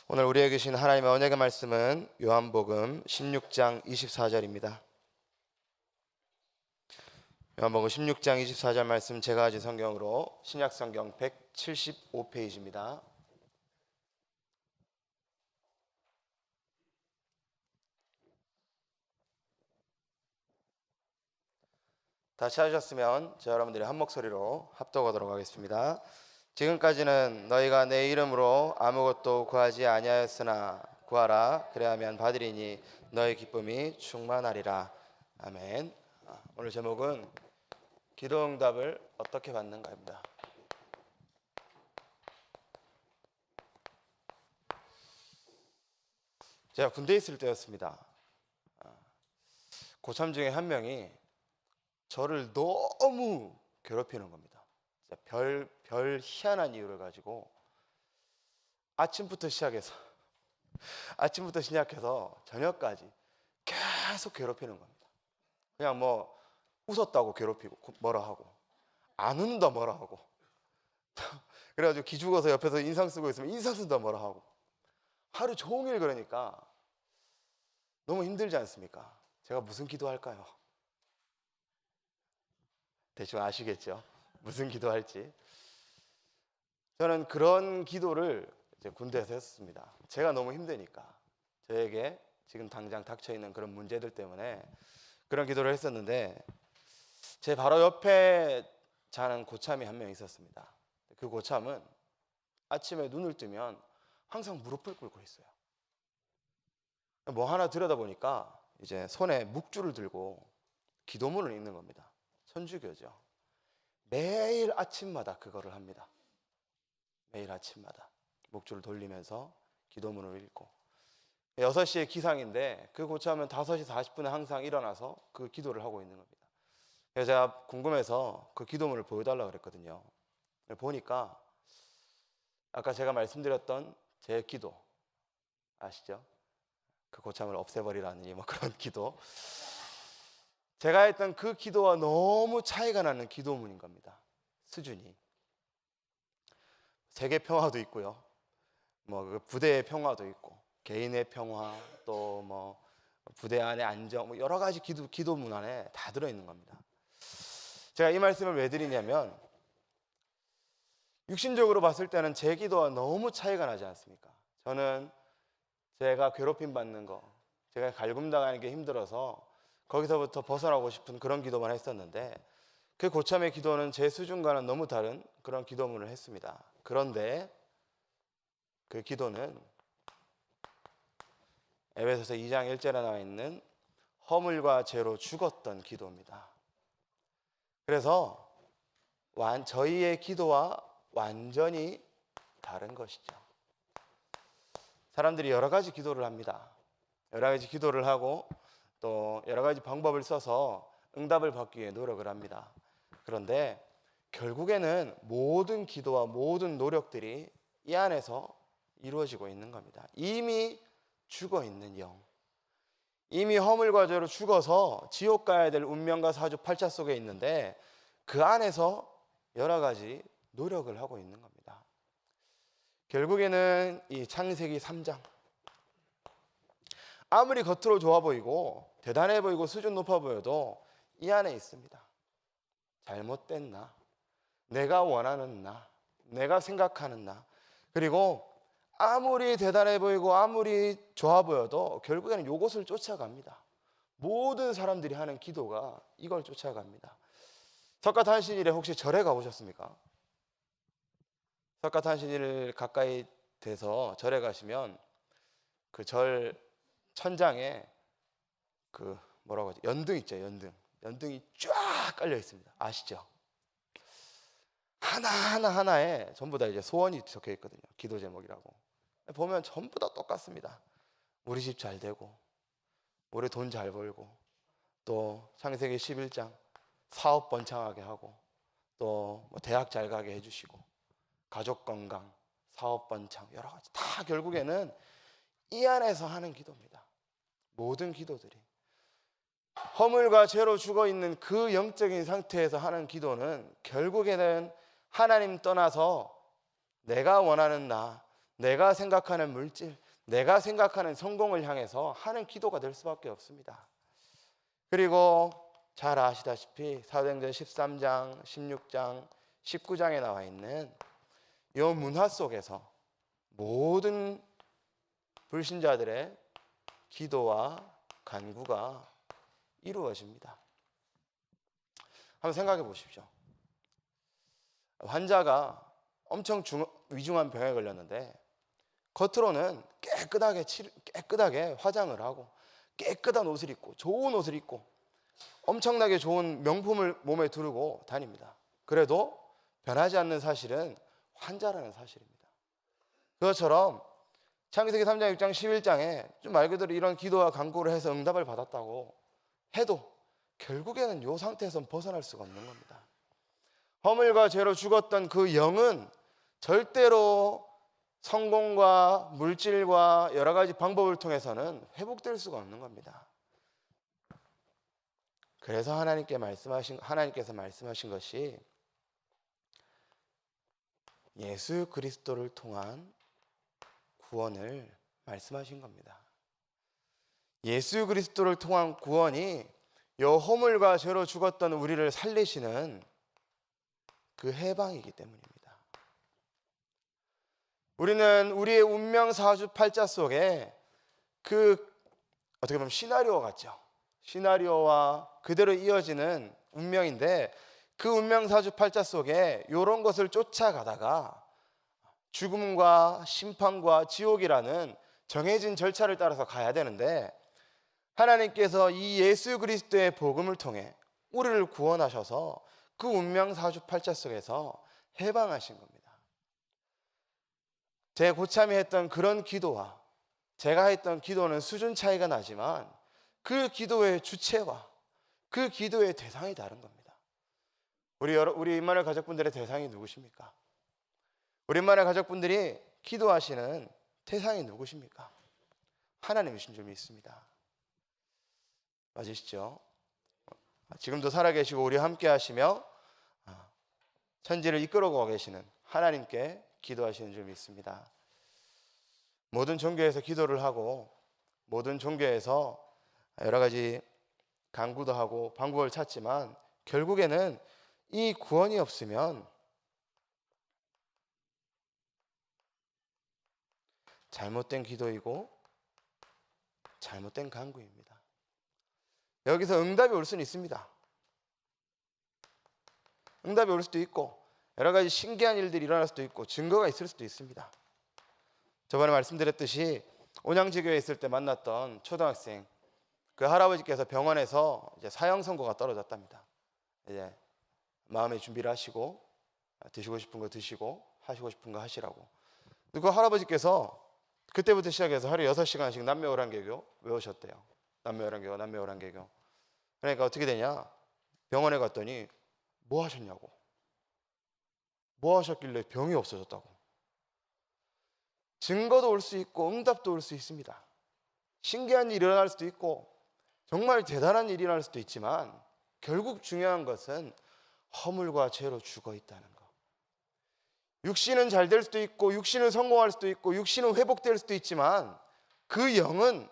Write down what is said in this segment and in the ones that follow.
오늘 우리에게 주신 하나님의 언약의 말씀은 요한복음 16장 24절입니다. 요한복음 16장 24절 말씀 제가 가진 성경으로 신약성경 175페이지입니다. 다 찾으셨으면 저 여러분들이 한 목소리로 합독하도록 하겠습니다. 지금까지는 너희가 내 이름으로 아무것도 구하지 아니하였으나 구하라 그래야면 받으리니 너희 기쁨이 충만하리라. 아멘. 오늘 제목은 기도응답을 어떻게 받는가입니다. 제가 군대에 있을 때였습니다. 고참 중에 한 명이 저를 너무 괴롭히는 겁니다. 별 희한한 이유를 가지고 아침부터 시작해서 저녁까지 계속 괴롭히는 겁니다. 그냥 뭐 웃었다고 괴롭히고 뭐라 하고 안 웃는다 뭐라 하고 그래가지고 기죽어서 옆에서 인상 쓰고 있으면 인상 쓴다 뭐라 하고 하루 종일 그러니까 너무 힘들지 않습니까? 제가 무슨 기도할까요? 대충 아시겠죠? 무슨 기도할지. 저는 그런 기도를 이제 군대에서 했습니다. 제가 너무 힘드니까 저에게 지금 당장 닥쳐있는 그런 문제들 때문에 그런 기도를 했었는데 제 바로 옆에 자는 고참이 한 명 있었습니다. 그 고참은 아침에 눈을 뜨면 항상 무릎을 꿇고 있어요. 뭐 하나 들여다보니까 이제 손에 묵주를 들고 기도문을 읽는 겁니다. 천주교죠. 매일 아침마다 그거를 합니다. 매일 아침마다 묵주를 돌리면서 기도문을 읽고 6시에 기상인데 그 고참은 5시 40분에 항상 일어나서 그 기도를 하고 있는 겁니다. 그래서 제가 궁금해서 그 기도문을 보여달라고 그랬거든요. 보니까 아까 제가 말씀드렸던 제 기도 아시죠? 그 고참을 없애버리라는 뭐 그런 기도, 제가 했던 그 기도와 너무 차이가 나는 기도문인 겁니다. 수준이. 세계 평화도 있고요, 뭐 부대의 평화도 있고 개인의 평화, 또 뭐 부대 안의 안정, 뭐 여러 가지 기도문 안에 다 들어있는 겁니다. 제가 이 말씀을 왜 드리냐면 육신적으로 봤을 때는 제 기도와 너무 차이가 나지 않습니까? 저는 제가 괴롭힘 받는 거, 제가 갈굼당하는 게 힘들어서 거기서부터 벗어나고 싶은 그런 기도만 했었는데 그 고참의 기도는 제 수준과는 너무 다른 그런 기도문을 했습니다. 그런데 그 기도는 에베소서 2장 1절에 나와 있는 허물과 죄로 죽었던 기도입니다. 그래서 저희의 기도와 완전히 다른 것이죠. 사람들이 여러 가지 기도를 합니다. 여러 가지 기도를 하고 또 여러 가지 방법을 써서 응답을 받기 위해 노력을 합니다. 그런데 결국에는 모든 기도와 모든 노력들이 이 안에서 이루어지고 있는 겁니다. 이미 죽어 있는 영, 이미 허물과 죄로 죽어서 지옥 가야 될 운명과 사주팔자 속에 있는데 그 안에서 여러 가지 노력을 하고 있는 겁니다. 결국에는 이 창세기 3장, 아무리 겉으로 좋아 보이고 대단해 보이고 수준 높아 보여도 이 안에 있습니다. 잘못된 나, 내가 원하는 나, 내가 생각하는 나, 그리고 아무리 대단해 보이고 아무리 좋아 보여도 결국에는 이것을 쫓아갑니다. 모든 사람들이 하는 기도가 이걸 쫓아갑니다. 석가탄신일에 혹시 절에 가보셨습니까? 석가탄신일 가까이 돼서 절에 가시면 그 절 천장에 그 뭐라고 하죠? 연등 있죠, 연등이 쫙 깔려 있습니다. 아시죠? 하나에 전부 다 이제 소원이 적혀 있거든요. 기도 제목이라고. 보면 전부 다 똑같습니다. 우리 집 잘 되고, 우리 돈 잘 벌고, 또 창세기 11장 사업 번창하게 하고, 또 뭐 대학 잘 가게 해주시고, 가족 건강, 사업 번창, 여러 가지 다 결국에는 이 안에서 하는 기도입니다. 모든 기도들이 허물과 죄로 죽어있는 그 영적인 상태에서 하는 기도는 결국에는 하나님 떠나서 내가 원하는 나, 내가 생각하는 물질, 내가 생각하는 성공을 향해서 하는 기도가 될 수밖에 없습니다. 그리고 잘 아시다시피 사도행전 13장, 16장, 19장에 나와 있는 이 문화 속에서 모든 불신자들의 기도와 간구가 이루어집니다. 한번 생각해 보십시오. 환자가 엄청 위중한 병에 걸렸는데 겉으로는 깨끗하게 화장을 하고 깨끗한 옷을 입고 좋은 옷을 입고 엄청나게 좋은 명품을 몸에 두르고 다닙니다. 그래도 변하지 않는 사실은 환자라는 사실입니다. 그것처럼 창세기 3장, 6장, 11장에 좀 말 그대로 이런 기도와 간구를 해서 응답을 받았다고 해도 결국에는 이 상태에서 벗어날 수가 없는 겁니다. 허물과 죄로 죽었던 그 영은 절대로 성공과 물질과 여러 가지 방법을 통해서는 회복될 수가 없는 겁니다. 그래서 하나님께서 말씀하신 것이 예수 그리스도를 통한 구원을 말씀하신 겁니다. 예수 그리스도를 통한 구원이 요 허물과 죄로 죽었던 우리를 살리시는 그 해방이기 때문입니다. 우리는 우리의 운명 사주팔자 속에 어떻게 보면 시나리오 같죠. 시나리오와 그대로 이어지는 운명인데 그 운명 사주팔자 속에 이런 것을 쫓아가다가 죽음과 심판과 지옥이라는 정해진 절차를 따라서 가야 되는데 하나님께서 이 예수 그리스도의 복음을 통해 우리를 구원하셔서 그 운명 사주팔자 속에서 해방하신 겁니다. 제 고참이 했던 그런 기도와 제가 했던 기도는 수준 차이가 나지만 그 기도의 주체와 그 기도의 대상이 다른 겁니다. 우리 임마누엘 가족분들의 대상이 누구십니까? 우리 임마누엘 가족분들이 기도하시는 대상이 누구십니까? 하나님이신 줄 믿습니다. 맞으시죠? 지금도 살아계시고 우리와 함께 하시며 천지를 이끌어가고 계시는 하나님께 기도하시는 줄 믿습니다. 모든 종교에서 기도를 하고 모든 종교에서 여러 가지 간구도 하고 방법을 찾지만 결국에는 이 구원이 없으면 잘못된 기도이고 잘못된 간구입니다. 여기서 응답이 올 수는 있습니다. 응답이 올 수도 있고 여러 가지 신기한 일들이 일어날 수도 있고 증거가 있을 수도 있습니다. 저번에 말씀드렸듯이 온양지교에 있을 때 만났던 초등학생 그 할아버지께서 병원에서 이제 사형 선고가 떨어졌답니다. 이제 마음의 준비를 하시고 드시고 싶은 거 드시고 하시고 싶은 거 하시라고. 그 할아버지께서 그때부터 시작해서 하루 6시간씩 남매오란개교 외우셨대요. 남매오란개교. 그러니까 어떻게 되냐? 병원에 갔더니 뭐 하셨냐고. 뭐 하셨길래 병이 없어졌다고. 증거도 올 수 있고 응답도 올 수 있습니다. 신기한 일이 일어날 수도 있고 정말 대단한 일이 일어날 수도 있지만 결국 중요한 것은 허물과 죄로 죽어 있다는 것. 육신은 잘 될 수도 있고 육신은 성공할 수도 있고 육신은 회복될 수도 있지만 그 영은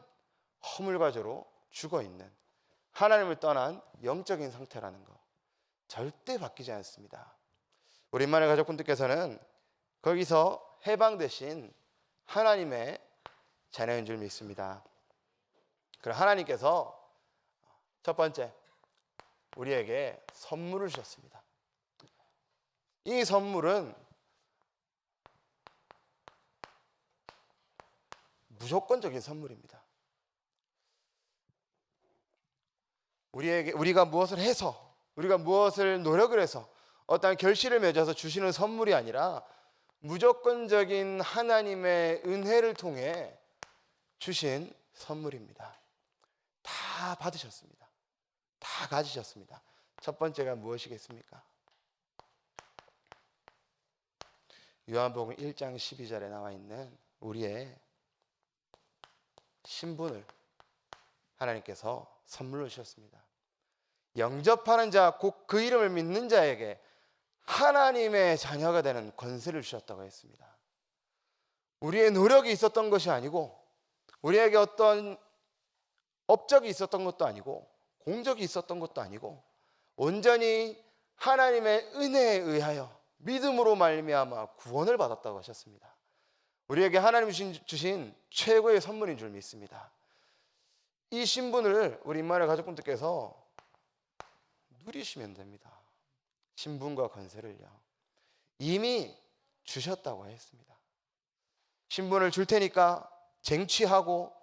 허물과 죄로 죽어 있는 하나님을 떠난 영적인 상태라는 것 절대 바뀌지 않습니다. 우리 임마누엘 가족분들께서는 거기서 해방되신 하나님의 자녀인 줄 믿습니다. 그럼 하나님께서 첫 번째 우리에게 선물을 주셨습니다. 이 선물은 무조건적인 선물입니다. 우리가 무엇을 해서 우리가 무엇을 노력을 해서 어떤 결실을 맺어서 주시는 선물이 아니라 무조건적인 하나님의 은혜를 통해 주신 선물입니다. 다 받으셨습니다. 다 가지셨습니다. 첫 번째가 무엇이겠습니까? 요한복음 1장 12절에 나와 있는 우리의 신분을 하나님께서 선물로 주셨습니다. 영접하는 자, 곧 그 이름을 믿는 자에게 하나님의 자녀가 되는 권세를 주셨다고 했습니다. 우리의 노력이 있었던 것이 아니고, 우리에게 어떤 업적이 있었던 것도 아니고, 공적이 있었던 것도 아니고, 온전히 하나님의 은혜에 의하여 믿음으로 말미암아 구원을 받았다고 하셨습니다. 우리에게 하나님 주신 최고의 선물인 줄 믿습니다. 이 신분을 우리 임마누엘 가족분들께서 누리시면 됩니다. 신분과 권세를요, 이미 주셨다고 했습니다. 신분을 줄 테니까 쟁취하고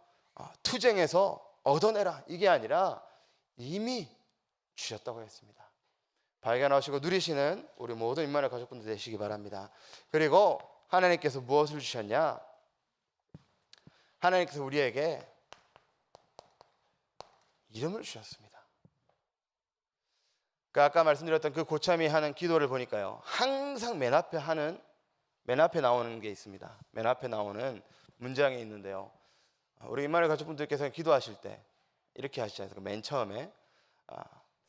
투쟁해서 얻어내라, 이게 아니라 이미 주셨다고 했습니다. 발견하시고 누리시는 우리 모든 임마누엘 가족분들 되시기 바랍니다. 그리고 하나님께서 무엇을 주셨냐? 하나님께서 우리에게 이름을 주셨습니다. 아까 말씀드렸던 그 고참이 하는 기도를 보니까요, 항상 맨 앞에 나오는 게 있습니다. 맨 앞에 나오는 문장이 있는데요, 우리 임마누엘 가족분들께서는 기도하실 때 이렇게 하시지 않습니까? 맨 처음에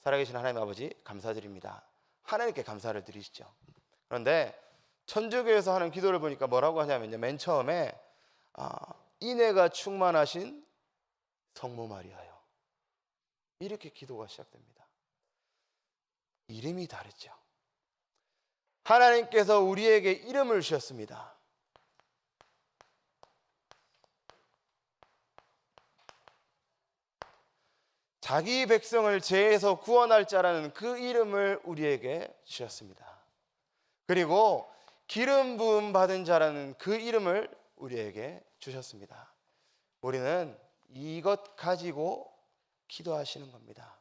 살아계신 하나님 아버지 감사드립니다, 하나님께 감사를 드리시죠. 그런데 천주교에서 하는 기도를 보니까 뭐라고 하냐면요, 맨 처음에 인애가 충만하신 성모 마리아요, 이렇게 기도가 시작됩니다. 이름이 다르죠. 하나님께서 우리에게 이름을 주셨습니다. 자기 백성을 죄에서 구원할 자라는 그 이름을 우리에게 주셨습니다. 그리고 기름 부음 받은 자라는 그 이름을 우리에게 주셨습니다. 우리는 이것 가지고 기도하시는 겁니다.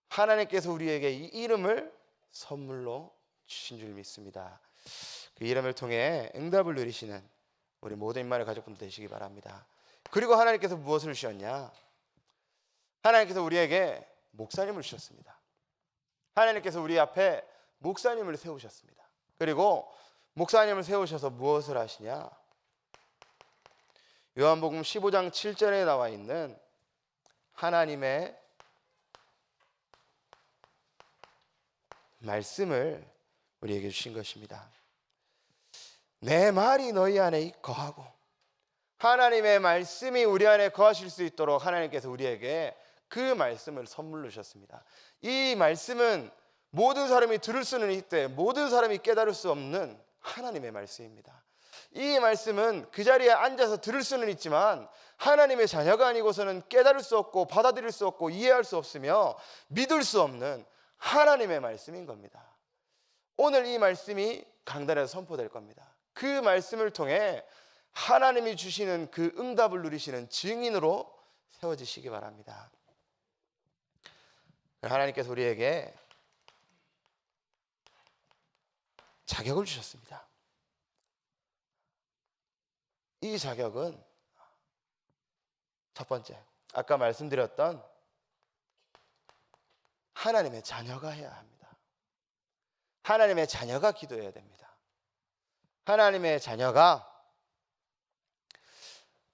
하나님께서 우리에게 이 이름을 선물로 주신 줄 믿습니다. 그 이름을 통해 응답을 누리시는 우리 모든 임마누엘 가족분들 되시기 바랍니다. 그리고 하나님께서 무엇을 주셨냐? 하나님께서 우리에게 목사님을 주셨습니다. 하나님께서 우리 앞에 목사님을 세우셨습니다. 그리고 목사님을 세우셔서 무엇을 하시냐? 요한복음 15장 7절에 나와 있는 하나님의 말씀을 우리에게 주신 것입니다. 내 말이 너희 안에 거하고, 하나님의 말씀이 우리 안에 거하실 수 있도록 하나님께서 우리에게 그 말씀을 선물로 주셨습니다. 이 말씀은 모든 사람이 들을 수는 있되 모든 사람이 깨달을 수 없는 하나님의 말씀입니다. 이 말씀은 그 자리에 앉아서 들을 수는 있지만 하나님의 자녀가 아니고서는 깨달을 수 없고 받아들일 수 없고 이해할 수 없으며 믿을 수 없는 하나님의 말씀인 겁니다. 오늘 이 말씀이 강단에서 선포될 겁니다. 그 말씀을 통해 하나님이 주시는 그 응답을 누리시는 증인으로 세워지시기 바랍니다. 하나님께서 우리에게 자격을 주셨습니다. 이 자격은 첫 번째, 아까 말씀드렸던 하나님의 자녀가 해야 합니다. 하나님의 자녀가 기도해야 됩니다. 하나님의 자녀가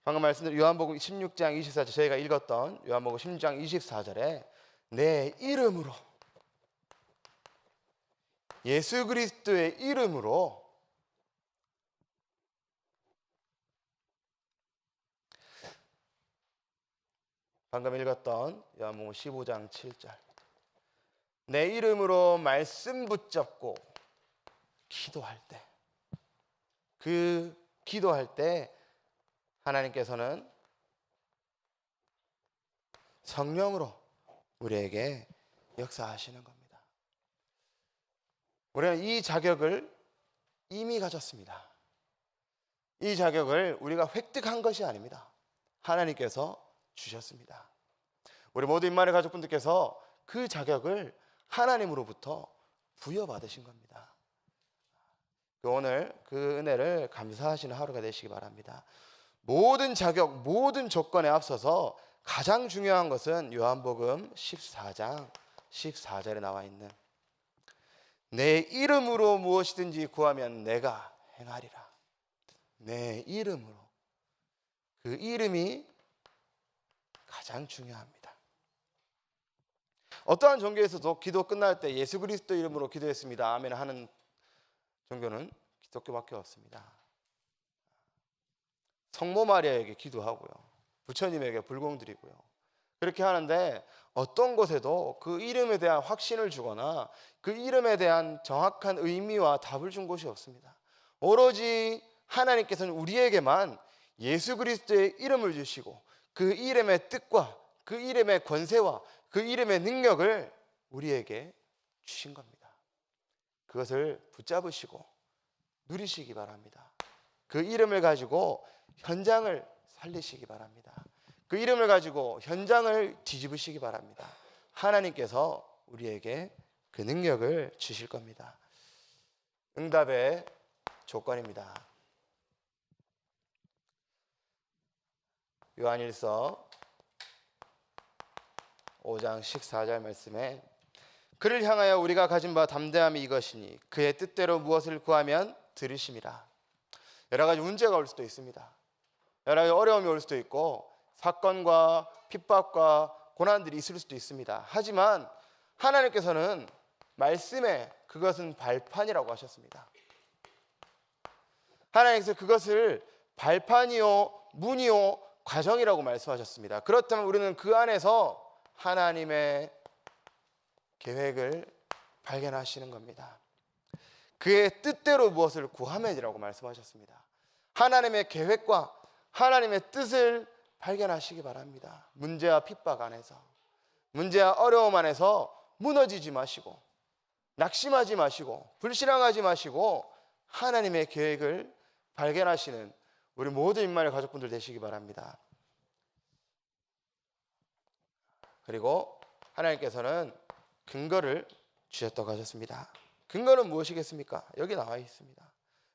방금 말씀드린 요한복음 16장 24절, 저희가 읽었던 요한복음 16장 24절에 내 이름으로, 예수 그리스도의 이름으로 방금 읽었던 요한복음 15장 7절, 내 이름으로 말씀 붙잡고 기도할 때, 그 기도할 때 하나님께서는 성령으로 우리에게 역사하시는 겁니다. 우리는 이 자격을 이미 가졌습니다. 이 자격을 우리가 획득한 것이 아닙니다. 하나님께서 주셨습니다. 우리 모든 임마누엘 가족분들께서 그 자격을 하나님으로부터 부여받으신 겁니다. 오늘 그 은혜를 감사하시는 하루가 되시기 바랍니다. 모든 자격, 모든 조건에 앞서서 가장 중요한 것은 요한복음 14장 14절에 나와 있는 내 이름으로 무엇이든지 구하면 내가 행하리라. 내 이름으로. 그 이름이 가장 중요합니다. 어떠한 종교에서도 기도 끝날 때 예수 그리스도 이름으로 기도했습니다, 아멘 하는 종교는 기독교밖에 없습니다. 성모 마리아에게 기도하고요. 부처님에게 불공드리고요. 그렇게 하는데 어떤 곳에도 그 이름에 대한 확신을 주거나 그 이름에 대한 정확한 의미와 답을 준 곳이 없습니다. 오로지 하나님께서는 우리에게만 예수 그리스도의 이름을 주시고 그 이름의 뜻과 그 이름의 권세와 그 이름의 능력을 우리에게 주신 겁니다. 그것을 붙잡으시고 누리시기 바랍니다. 그 이름을 가지고 현장을 살리시기 바랍니다. 그 이름을 가지고 현장을 뒤집으시기 바랍니다. 하나님께서 우리에게 그 능력을 주실 겁니다. 응답의 조건입니다. 요한일서 5장 14절 말씀에 그를 향하여 우리가 가진 바 담대함이 이것이니 그의 뜻대로 무엇을 구하면 들으심이라. 여러 가지 문제가 올 수도 있습니다. 여러 가지 어려움이 올 수도 있고 사건과 핍박과 고난들이 있을 수도 있습니다. 하지만 하나님께서는 말씀에 그것은 발판이라고 하셨습니다. 하나님께서 그것을 발판이요 문이요 과정이라고 말씀하셨습니다. 그렇다면 우리는 그 안에서 하나님의 계획을 발견하시는 겁니다. 그의 뜻대로 무엇을 구하면이라고 말씀하셨습니다. 하나님의 계획과 하나님의 뜻을 발견하시기 바랍니다. 문제와 핍박 안에서, 문제와 어려움 안에서 무너지지 마시고 낙심하지 마시고 불신앙하지 마시고 하나님의 계획을 발견하시는 우리 모든 임마누엘 가족분들 되시기 바랍니다. 그리고 하나님께서는 근거를 주셨다고 하셨습니다. 근거는 무엇이겠습니까? 여기 나와 있습니다.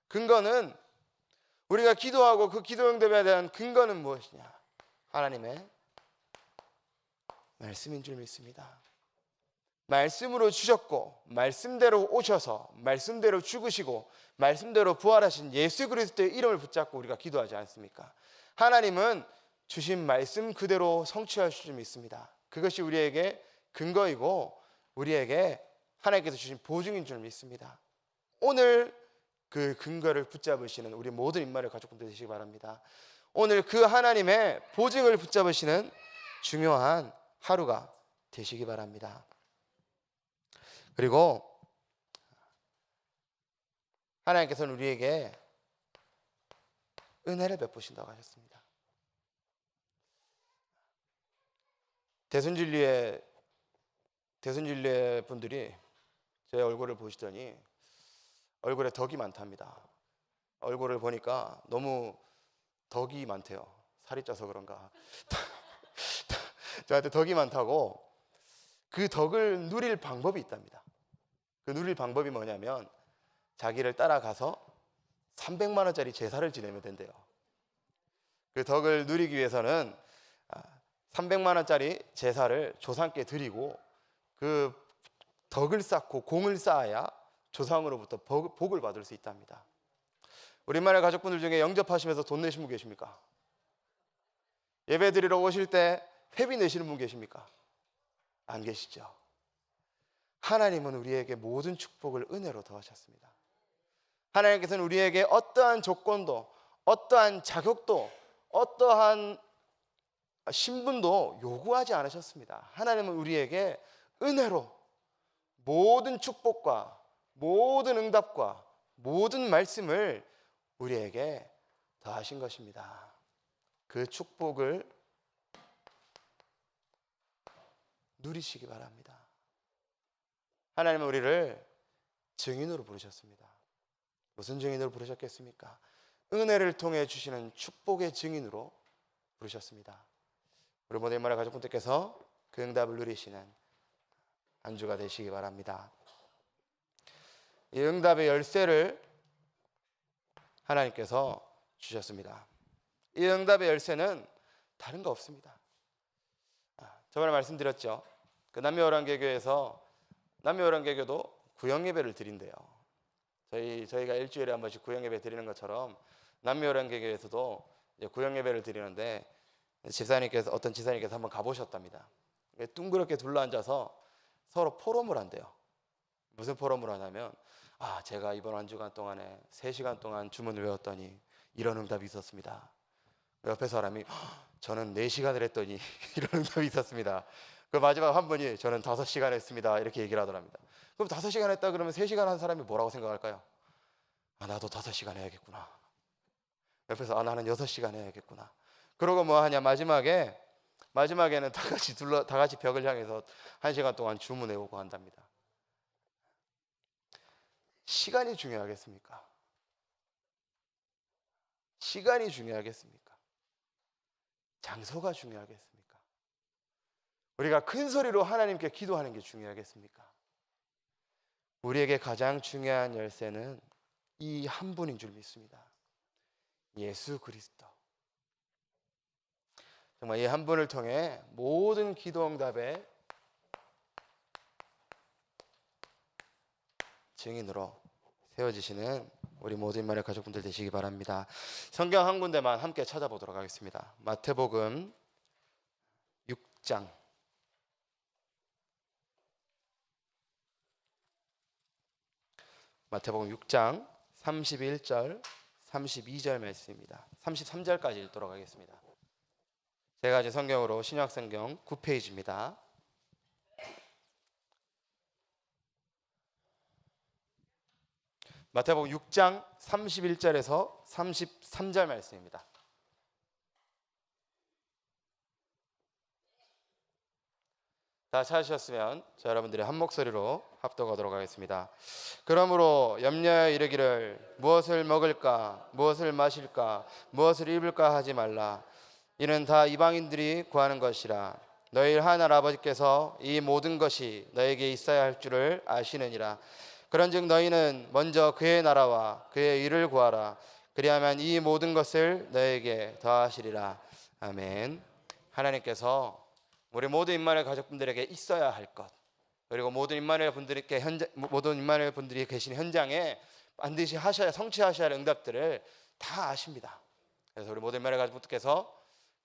근거는 우리가 기도하고 그 기도 응답에 대한 근거는 무엇이냐? 하나님의 말씀인 줄 믿습니다. 말씀으로 주셨고 말씀대로 오셔서 말씀대로 죽으시고 말씀대로 부활하신 예수 그리스도의 이름을 붙잡고 우리가 기도하지 않습니까? 하나님은 주신 말씀 그대로 성취하실 줄 믿습니다. 그것이 우리에게 근거이고 우리에게 하나님께서 주신 보증인 줄 믿습니다. 오늘 그 근거를 붙잡으시는 우리 모든 임마누엘 가족분들 되시기 바랍니다. 오늘 그 하나님의 보증을 붙잡으시는 중요한 하루가 되시기 바랍니다. 그리고 하나님께서는 우리에게 은혜를 베푸신다고 하셨습니다. 대순진리의 분들이 제 얼굴을 보시더니 얼굴에 덕이 많답니다. 얼굴을 보니까 너무 덕이 많대요. 살이 쪄서 그런가. 저한테 덕이 많다고 그 덕을 누릴 방법이 있답니다. 그 누릴 방법이 뭐냐면 자기를 따라가서 300만 원짜리 제사를 지내면 된대요. 그 덕을 누리기 위해서는 300만 원짜리 제사를 조상께 드리고 그 덕을 쌓고 공을 쌓아야 조상으로부터 복을 받을 수 있답니다. 우리 임마누엘 가족분들 중에 영접하시면서 돈 내신 분 계십니까? 예배 드리러 오실 때 회비 내시는 분 계십니까? 안 계시죠? 하나님은 우리에게 모든 축복을 은혜로 더하셨습니다. 하나님께서는 우리에게 어떠한 조건도 어떠한 자격도 어떠한 신분도 요구하지 않으셨습니다. 하나님은 우리에게 은혜로 모든 축복과 모든 응답과 모든 말씀을 우리에게 더하신 것입니다. 그 축복을 누리시기 바랍니다. 하나님은 우리를 증인으로 부르셨습니다. 무슨 증인으로 부르셨겠습니까? 은혜를 통해 주시는 축복의 증인으로 부르셨습니다. 우리 모든 임마누엘 가족분들께서 그 응답을 누리시는 한 주가 되시기 바랍니다. 이 응답의 열쇠를 하나님께서 주셨습니다. 이 응답의 열쇠는 다른 거 없습니다. 저번에 말씀드렸죠. 그 남미오란개교에서 남미오란개교도 구역예배를 드린대요. 저희가 일주일에 한 번씩 구역예배 드리는 것처럼 남미오란개교에서도 구역예배를 드리는데 어떤 지사님께서 한번 가보셨답니다. 둥그렇게 둘러앉아서 서로 포럼을 한대요. 무슨 포럼을 하냐면 제가 이번 한 주간 동안에 3시간 동안 주문을 외웠더니 이런 응답이 있었습니다. 옆에 사람이 저는 4시간을 했더니 이런 응답이 있었습니다. 그 마지막 한 분이 저는 5시간 했습니다. 이렇게 얘기를 하더랍니다. 그럼 5시간 했다 그러면 3시간 한 사람이 뭐라고 생각할까요? 나도 5시간 해야겠구나. 옆에서 나는 6시간 해야겠구나. 그러고 뭐 하냐, 마지막에는 다 같이 벽을 향해서 1시간 동안 주문해 오고 한답니다. 시간이 중요하겠습니까? 시간이 중요하겠습니까? 장소가 중요하겠습니까? 우리가 큰 소리로 하나님께 기도하는 게 중요하겠습니까? 우리에게 가장 중요한 열쇠는 이 한 분인 줄 믿습니다. 예수 그리스도. 정말 이 한 분을 통해 모든 기도 응답의 증인으로 세워지시는 우리 모든 인만의 가족분들 되시기 바랍니다. 성경 한 군데만 함께 찾아보도록 하겠습니다. 마태복음 6장 마태복음 6장 31절 32절 말씀입니다. 33절까지 읽도록 하겠습니다. 제가 가진 성경으로 신약성경 9페이지입니다. 마태복음 6장 31절에서 33절 말씀입니다. 다 찾으셨으면 저 여러분들의 한 목소리로 합독하도록 하겠습니다. 그러므로 염려하여 이르기를 무엇을 먹을까 무엇을 마실까 무엇을 입을까 하지 말라. 이는 다 이방인들이 구하는 것이라. 너희 하나님 아버지께서 이 모든 것이 너에게 있어야 할 줄을 아시느니라. 그런즉 너희는 먼저 그의 나라와 그의 의를 구하라. 그리하면 이 모든 것을 너에게 더하시리라. 아멘. 하나님께서 우리 모든 임마누엘 가족분들에게 있어야 할 것, 그리고 모든 임마누엘 분들이 계신 현장에 반드시 성취하셔야 할 응답들을 다 아십니다. 그래서 우리 모든 임마누엘 가족분들께서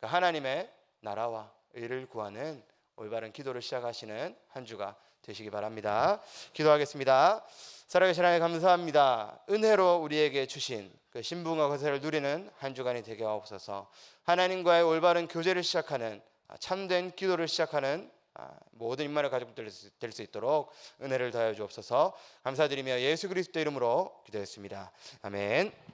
그 하나님의 나라와 의를 구하는 올바른 기도를 시작하시는 한 주가 되시기 바랍니다. 기도하겠습니다. 살아계신 하나님 감사합니다. 은혜로 우리에게 주신 그 신분과 권세를 누리는 한 주간이 되게 하옵소서. 하나님과의 올바른 교제를 시작하는 참된 기도를 시작하는 모든 임마누엘 가족들 될 수 있도록 은혜를 더하여 주옵소서. 감사드리며 예수 그리스도 이름으로 기도했습니다. 아멘.